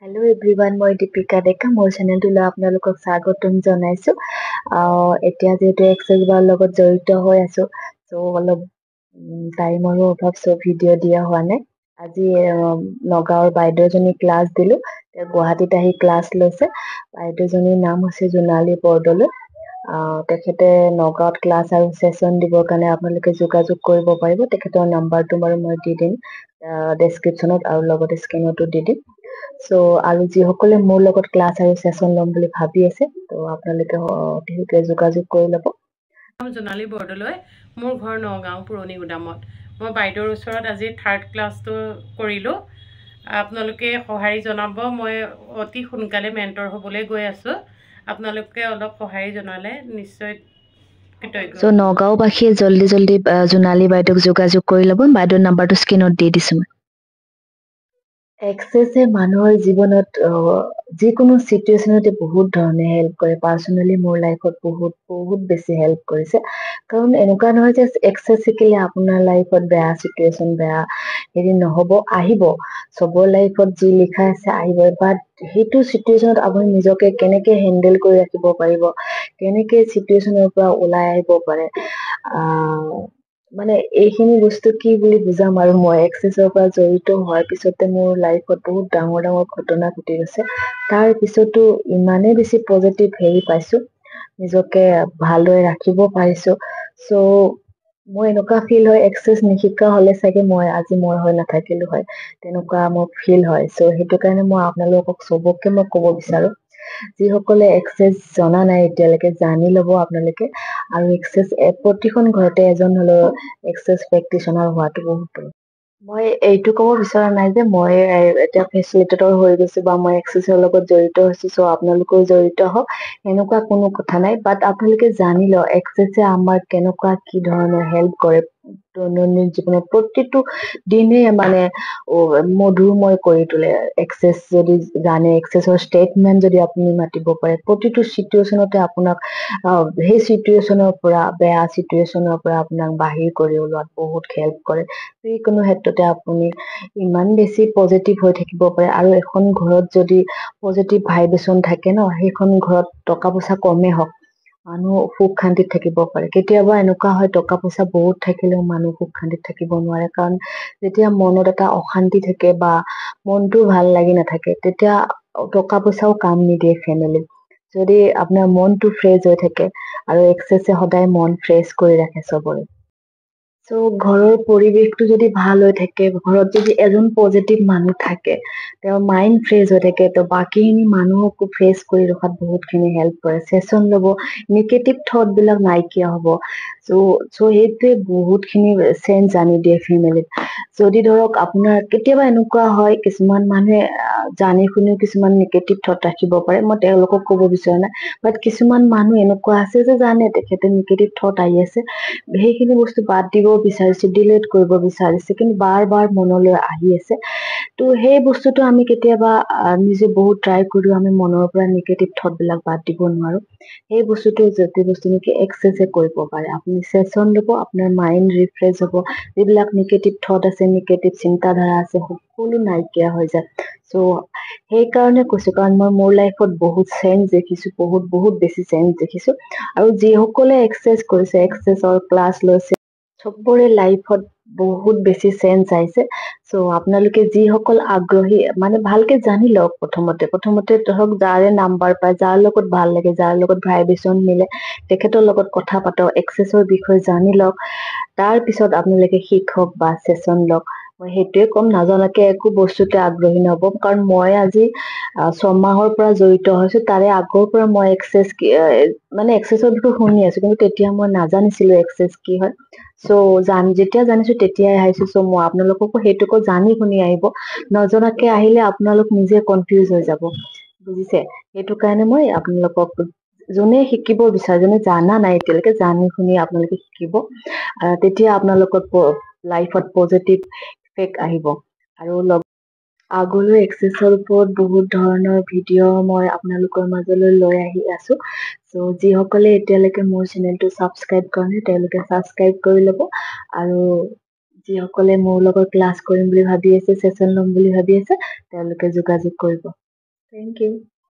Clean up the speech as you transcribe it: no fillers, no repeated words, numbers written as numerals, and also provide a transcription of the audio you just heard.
Hello everyone, মই দীপিকা ডেকা মোৰ চেনেলটোলৈ আপোনালোকক স্বাগতম জনাইছো। এতিয়া যেহেতু এক্সেছ বাৰ লগত জড়িত হৈ আছো, চ' অলপ টাইমৰো অভাৱ, চ' ভিডিঅ' দিয়া হোৱা নাই। আজি নগাঁৱৰ বাইদেউজনী ক্লাছ দিলো, গুৱাহাটীত আহি ক্লাছ লৈছে। বাইদেউজনীৰ নাম হৈছে জোনালী বৰদলৈ। তেখেতে নগাঁৱত ক্লাছ আৰু ছেশ্যন দিবৰ কাৰণে আপোনালোকে যোগাযোগ কৰিব পাৰিব। তেখেতৰ নাম্বাৰটো বাৰু মই দি দিম ডেছক্ৰিপশ্যনত আৰু লগতে স্ক্ৰীনতো দি দিম। চ' আৰু যিসকলে মোৰ লগত ক্লাছ আৰু ছেশ্যন ল'ম বুলি ভাবি আছে, ত' আপোনালোকে অতিশীঘ্ৰে যোগাযোগ কৰি ল'ব। জোনালী বৰদলৈ, মোৰ ঘৰ নগাঁও পুৰণি গুদামত। মই বাইদেউৰ ওচৰত আজি 3rd ক্লাছটো কৰিলোঁ। আপোনালোকে সঁহাৰি জনাব। মই অতি সোনকালে মেণ্টৰ হ'বলৈ গৈ আছোঁ। আপোনালোকে অলপ সঁহাৰি জনালে নিশ্চয় কৃতজ্ঞ। চ' নগাঁওবাসীয়ে জল্দি জোনালী বাইদেউক যোগাযোগ কৰি ল'ব। বাইদেউৰ নাম্বাৰটো স্ক্ৰীনত দি দিছোঁ। এক্সেছে মানুহৰ জীৱনত যিকোনো চিটুৱেশ্যনতে বহুত ধৰণে হেল্প কৰে। পাৰ্চনেলি মোৰ লাইফত বহুত বেছি হেল্প কৰিছে। কাৰণ এনেকুৱা নহয় যে এক্সেছ শিকিলে আপোনাৰ লাইফত বেয়া চিটুৱেশ্যন, বেয়া হেৰি নহ'ব, আহিব। চবৰ লাইফত যি লিখা আছে আহিব, বাট সেইটো চিটুৱেশ্যনত আপুনি নিজকে কেনেকে হেণ্ডেল কৰি ৰাখিব পাৰিব, কেনেকে চিটুৱেশ্যনৰ পৰা ওলাই আহিব পাৰে, মানে এইখিনি বস্তু কি বুলি বুজাম আৰু মই এক্সেছৰ পৰা জড়িত হোৱাৰ পিছতে মোৰ লাইফত বহুত ডাঙৰ ঘটনা ঘটি গৈছে। তাৰ পিছতো ইমানেই বেছি পজিটিভ হেৰি পাইছো, নিজকে ভালদৰে ৰাখিব পাৰিছো। চ' মোৰ এনেকুৱা ফিল হয় এক্সেছ নিশিকা হলে চাগে আজি মই হৈ নাথাকিলো হয়, তেনেকুৱা মোৰ ফিল হয়। চ' সেইটো কাৰণে মই আপোনালোকক চবকে মই ক'ব বিচাৰো, যিসকলে এক্সেছ জনা নাই এতিয়ালৈকে জানি ল'ব আপোনালোকে। আৰু এক্সেছ প্ৰতিখন ঘৰতে এজন হলেও এক্সেছ প্ৰেক্টিচনাৰ হোৱাটো বহুত প্ৰয়োজন। মই এইটো ক'ব বিচৰা নাই যে মই এতিয়া ফেচিলিটেটৰ হৈ গৈছো বা মই এক্সেছৰ লগত জড়িত হৈছো, চ' আপোনালোকেও জড়িত হওক, এনেকুৱা কোনো কথা নাই। বাট আপোনালোকে জানি লওক এক্সেছে আমাৰ কেনেকুৱা কি ধৰণৰ হেল্প কৰে দৈনন্দিন জীৱনত। প্ৰতিটো দিনে মানে মধুৰময় কৰি তোলে এক্সেছ যদি জানে। এক্সেছৰ ষ্টেটমেণ্ট যদি আপুনি মাতিব পাৰে, প্ৰতিটো চিটুৱেশ্যনতে আপোনাক সেই চিটুৱেশ্যনৰ পৰা, বেয়া চিটুৱেশ্যনৰ পৰা আপোনাক বাহিৰ কৰি ওলোৱাত বহুত হেল্প কৰে। যিকোনো ক্ষেত্ৰতে আপুনি ইমান বেছি পজিটিভ হৈ থাকিব পাৰে। আৰু এখন ঘৰত যদি পজিটিভ ভাইব্ৰেশ্যন থাকে ন, সেইখন ঘৰত টকা পইচা কমেই হওক, মানুহ সুখ শান্তিত থাকিব পাৰে। কেতিয়াবা এনেকুৱা হয় টকা পইচা বহুত থাকিলেও মানুহ সুখ শান্তিত থাকিব নোৱাৰে। কাৰণ যেতিয়া মনত এটা অশান্তি থাকে বা মনটো ভাল লাগি নাথাকে, তেতিয়া টকা পইচাও কাম নিদিয়ে ফেমিলিত। যদি আপোনাৰ মনটো ফ্ৰেছ হৈ থাকে, আৰু এক্সেছে সদায় মন ফ্ৰেছ কৰি ৰাখে চবৰে। চ' ঘৰৰ পৰিৱেশটো যদি ভাল হৈ থাকে, ঘৰত যদি এজন পজিটিভ মানুহ থাকে, তেওঁৰ মাইণ্ড ফ্ৰেছ হৈ থাকে, তো বাকীখিনি মানুহকো ফ্ৰেছ কৰি ৰখাত বহুতখিনি হেল্প কৰে। ছেশ্যন ল'ব, নিগেটিভ থটবিলাক নাইকিয়া হ'ব। চ' সেইটোৱে বহুতখিনি চেঞ্জ আনি দিয়ে ফেমিলিত। যদি ধৰক আপোনাৰ কেতিয়াবা এনেকুৱা হয়, কিছুমান মানুহে জানি শুনিও কিছুমান নিগেটিভ থট ৰাখিব পাৰে, মই তেওঁলোকক ক'ব বিচৰা নাই। বাট কিছুমান মানুহ এনেকুৱা আছে যে জানে তেখেতে নিগেটিভ থট আহি আছে, সেইখিনি বস্তু বাদ দিব বিচাৰিছে, ডিলিট কৰিব বিচাৰিছে, কিন্তু বাৰ মনলৈ আহি আছে। তো সেই বস্তুটো আমি কেতিয়াবা নিজে বহুত ট্ৰাই কৰিও আমি মনৰ পৰা নিগেটিভ থট বিলাক বাদ দিব নোৱাৰো। সেই বস্তুটো যদি বস্তু নেকি এক্সেছে কৰিব পাৰে। আপুনি ছেশ্যন ল'ব, আপোনাৰ মাইণ্ড ৰিফ্ৰেছ হ'ব, যিবিলাক নিগেটিভ থট আছে, নিগেটিভ চিন্তাধাৰা আছে, সকলো নাইকিয়া হৈ যায়। চ' সেইকাৰণে কৈছো, কাৰণ মই মোৰ লাইফত বহুত চেঞ্জ দেখিছো, বহুত বেছি চেঞ্জ দেখিছো। আৰু যিসকলে এক্সেছ কৰিছে, এক্সেছৰ ক্লাছ লৈছে, চবৰে লাইফত বহুত বেছি চেঞ্জ আহিছে। চ' আপোনালোকে যিসকল আগ্ৰহী, মানে ভালকে জানি লওক। প্ৰথমতে ধৰক যাৰে নাম্বাৰ পায়, যাৰ লগত ভাল লাগে, যাৰ লগত ভাইব্ৰেশ্যন মিলে, তেখেতৰ লগত কথা পাতক, এক্সেছৰ বিষয়ে জানি লওক। তাৰ পিছত আপোনালোকে শিকক বা ছেশ্যন লওক। মই সেইটোৱে ক'ম, নাজানাকে একো বস্তুতে আগ্ৰহী নহব। কাৰণ মই আজি 6 মাহৰ পৰা জড়িত হৈছো, তাৰে আগৰ পৰা মই এক্সেছৰ বিষয়ে শুনি আছো, কিন্তু তেতিয়া মই নাজানিছিলো এক্সেছ কি হয়। চ' যেতিয়া জানিছো তেতিয়াই আহিছো। চ' মই আপোনালোককো সেইটোকো জানি শুনি আহিব, নজনাকে আহিলে আপোনালোক নিজে কনফিউজ হৈ যাব, বুজিছে? সেইটো কাৰণে মই আপোনালোকক, যোনে শিকিব বিচাৰে, যোনে জানা নাই এতিয়ালৈকে, জানি শুনি আপোনালোকে শিকিব। তেতিয়া আপোনালোকৰ লাইফত পজিটিভ ইফেক্ট আহিব। আৰু আগলৈ এক্সেছৰ ওপৰত বহুত ধৰণৰ ভিডিঅ' মই আপোনালোকৰ মাজলৈ লৈ আহি আছো। চ' যিসকলে এতিয়ালৈকে মোৰ চেনেলটো ছাবস্ক্ৰাইব কৰা নাই, তেওঁলোকে ছাবস্ক্ৰাইব কৰি ল'ব। আৰু যিসকলে মোৰ লগত ক্লাছ কৰিম বুলি ভাবি আছে, ছেশ্যন ল'ম বুলি ভাবি আছে, তেওঁলোকে যোগাযোগ কৰিব। Thank you.